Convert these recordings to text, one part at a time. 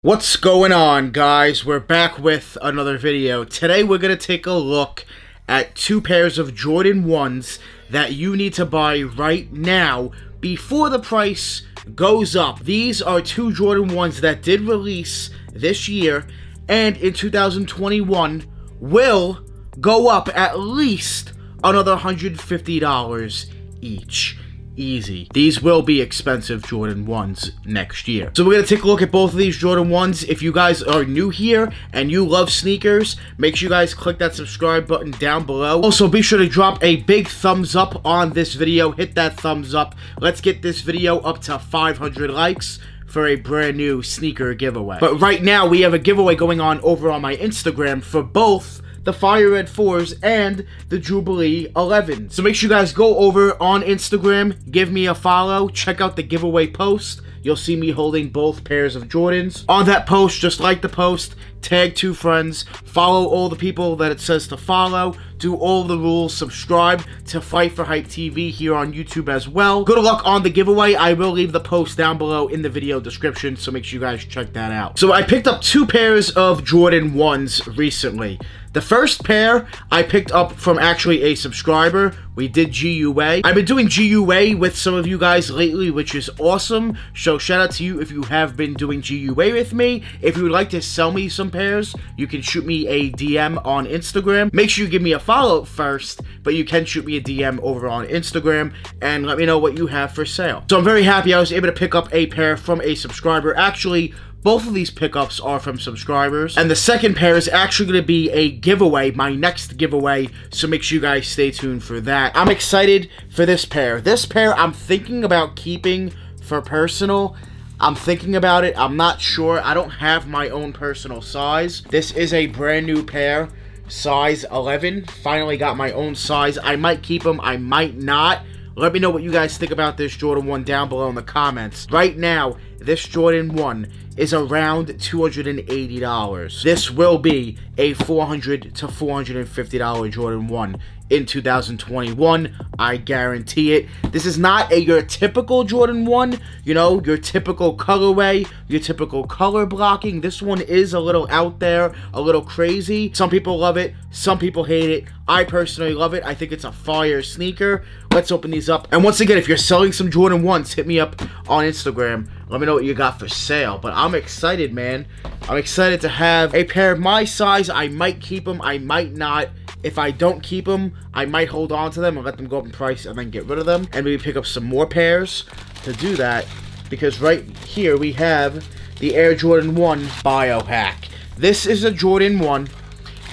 What's going on, guys? We're back with another video. Today we're going to take a look at two pairs of Jordan 1s that you need to buy right now before the price goes up. These are two Jordan 1s that did release this year and in 2021 will go up at least another $150 each. Easy. These will be expensive Jordan 1s next year. So we're going to take a look at both of these Jordan 1s. If you guys are new here and you love sneakers, make sure you guys click that subscribe button down below. Also, be sure to drop a big thumbs up on this video. Hit that thumbs up. Let's get this video up to 500 likes for a brand new sneaker giveaway. But right now, we have a giveaway going on over on my Instagram for both the Fire Red 4s and the Jubilee 11s. So make sure you guys go over on Instagram, give me a follow, check out the giveaway post. You'll see me holding both pairs of Jordans. On that post, just like the post, tag two friends, follow all the people that it says to follow, do all the rules, subscribe to Fight for Hype TV here on YouTube as well. Good luck on the giveaway. I will leave the post down below in the video description, so make sure you guys check that out. So I picked up two pairs of Jordan 1s recently. The first pair I picked up from actually a subscriber. We did GUA. I've been doing GUA with some of you guys lately, which is awesome. So shout out to you if you have been doing GUA with me. If you would like to sell me some pairs, you can shoot me a DM on Instagram. Make sure you give me a follow first, but you can shoot me a DM over on Instagram and let me know what you have for sale. So I'm very happy I was able to pick up a pair from a subscriber. Actually, both of these pickups are from subscribers. And the second pair is actually going to be a giveaway, my next giveaway, so make sure you guys stay tuned for that. I'm excited for this pair. This pair I'm thinking about keeping for personal. I'm thinking about it. I'm not sure. I don't have my own personal size. This is a brand new pair, size 11. Finally got my own size. I might keep them. I might not. Let me know what you guys think about this Jordan 1 down below in the comments. Right now, this Jordan 1 is around $280. This will be a $400 to $450 Jordan 1 in 2021. I guarantee it. This is not your typical Jordan 1, you know, your typical colorway, your typical color blocking. This one is a little out there, a little crazy. Some people love it, some people hate it. I personally love it. I think it's a fire sneaker. Let's open these up. And once again, if you're selling some Jordan 1s, hit me up on Instagram. Let me know what you got for sale. But I'm excited, man. I'm excited to have a pair of my size. I might keep them. I might not. If I don't keep them, I might hold on to them and let them go up in price and then get rid of them. And maybe pick up some more pairs to do that. Because right here we have the Air Jordan 1 Biohack. This is a Jordan 1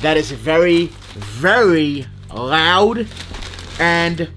that is very, very loud and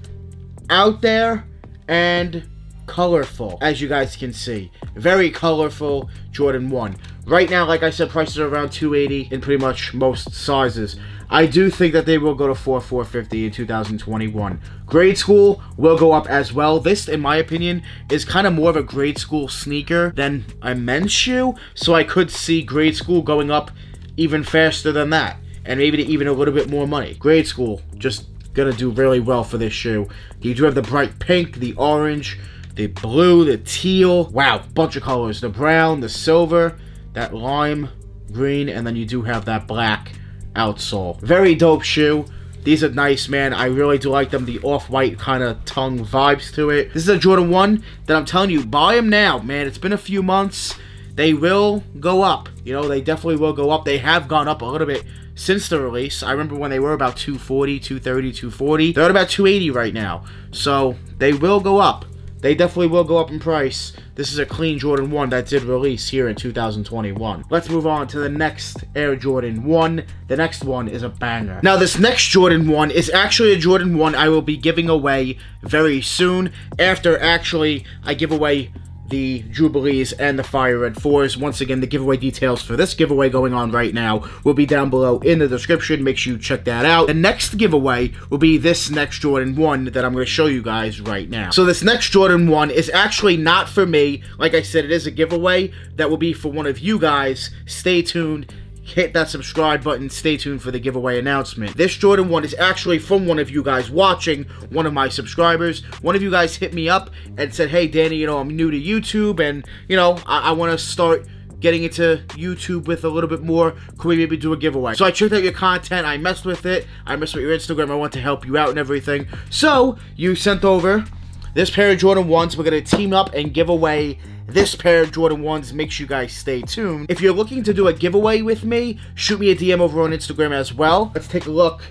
out there and colorful, as you guys can see. Very colorful Jordan 1. Right now, like I said, prices are around $280 in pretty much most sizes. I do think that they will go to $450 in 2021. Grade school will go up as well. This, in my opinion, is kind of more of a grade school sneaker than a men's shoe, so I could see grade school going up even faster than that, and maybe to even a little bit more money. Grade school, just gonna do really well for this shoe. You do have the bright pink, the orange, the blue, the teal. Wow, bunch of colors. The brown, the silver, that lime green, and then you do have that black outsole. Very dope shoe. These are nice, man. I really do like them. The off-white kind of tongue vibes to it. This is a Jordan 1 that I'm telling you, buy them now, man. It's been a few months. They will go up. You know, they definitely will go up. They have gone up a little bit since the release. I remember when they were about $240, $230, $240. They're at about $280 right now. So, they will go up. They definitely will go up in price. This is a clean Jordan 1 that did release here in 2021. Let's move on to the next Air Jordan 1. The next one is a banger. Now, this next Jordan 1 is actually a Jordan 1 I will be giving away very soon, after actually I give away the Jubilees and the Fire Red 4s. Once again, the giveaway details for this giveaway going on right now will be down below in the description. Make sure you check that out. The next giveaway will be this next Jordan 1 that I'm going to show you guys right now. So this next Jordan 1 is actually not for me. Like I said, it is a giveaway that will be for one of you guys. Stay tuned. hit that subscribe button, stay tuned for the giveaway announcement. This Jordan 1 is actually from one of you guys watching, one of my subscribers. One of you guys hit me up and said, hey Danny, you know, I'm new to YouTube and, you know, I want to start getting into YouTube with a little bit more, could we maybe do a giveaway? So I checked out your content, I messed with it, I messed with your Instagram, I want to help you out and everything. So, you sent over this pair of Jordan 1s. We're going to team up and give away this pair of Jordan 1s. Make sure you guys stay tuned. If you're looking to do a giveaway with me, shoot me a DM over on Instagram as well. Let's take a look.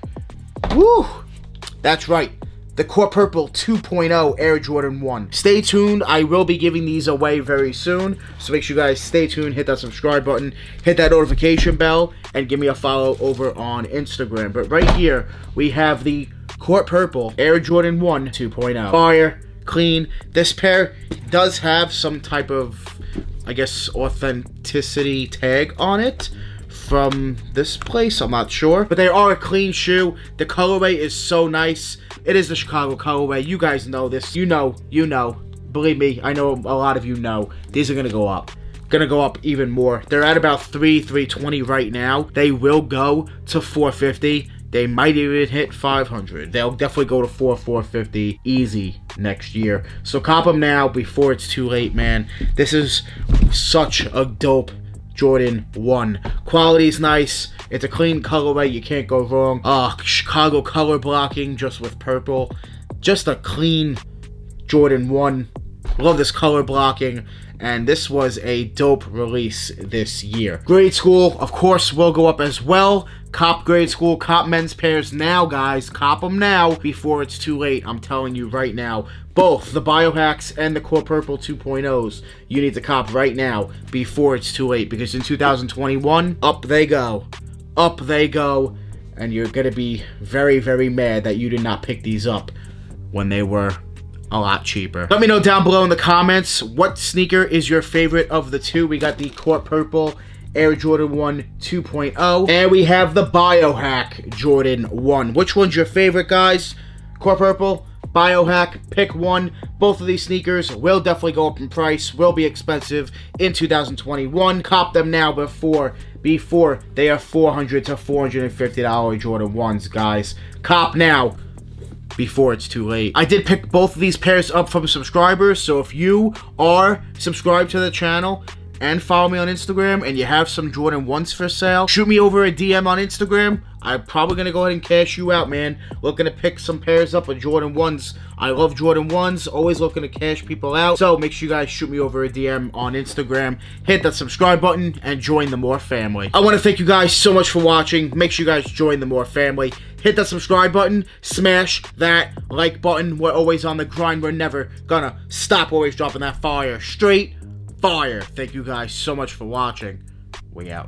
Woo! That's right. The Court Purple 2.0 Air Jordan 1. Stay tuned. I will be giving these away very soon. So make sure you guys stay tuned. Hit that subscribe button. Hit that notification bell. And give me a follow over on Instagram. But right here, we have the Court Purple Air Jordan 1 2.0. Fire. Clean. This pair does have some type of, I guess, authenticity tag on it from this place. I'm not sure. But they are a clean shoe. The colorway is so nice. It is the Chicago colorway. You guys know this. You know. Believe me, I know a lot of you know. These are going to go up. Gonna go up even more. They're at about $320 right now. They will go to $450. They might even hit $500. They'll definitely go to $450 easy next year. So cop them now before it's too late, man. This is such a dope Jordan 1. Quality's nice. It's a clean colorway. You can't go wrong. Chicago color blocking just with purple. Just a clean Jordan 1. Love this color blocking. And this was a dope release this year. Grade School, of course, will go up as well. Cop Grade School, cop men's pairs now, guys. Cop them now before it's too late. I'm telling you right now. Both the Biohacks and the Court Purple 2.0s, you need to cop right now before it's too late. Because in 2021, up they go. Up they go. And you're going to be very, very mad that you did not pick these up when they were a lot cheaper. Let me know down below in the comments what sneaker is your favorite of the two. We got the Court Purple Air Jordan 1 2.0 and we have the Biohack Jordan 1. Which one's your favorite, guys? Court Purple, Biohack, pick one. Both of these sneakers will definitely go up in price, will be expensive in 2021. Cop them now before they are $400 to $450 Jordan 1s, guys. Cop now before it's too late. I did pick both of these pairs up from subscribers, so if you are subscribed to the channel and follow me on Instagram and you have some Jordan 1s for sale, shoot me over a DM on Instagram. I'm probably going to go ahead and cash you out, man. Looking to pick some pairs up of Jordan 1s. I love Jordan 1s. Always looking to cash people out. So make sure you guys shoot me over a DM on Instagram. Hit that subscribe button and join the More family. I want to thank you guys so much for watching. Make sure you guys join the More family. Hit that subscribe button. Smash that like button. We're always on the grind. We're never gonna stop. Always dropping that fire. Straight fire. Thank you guys so much for watching. We out.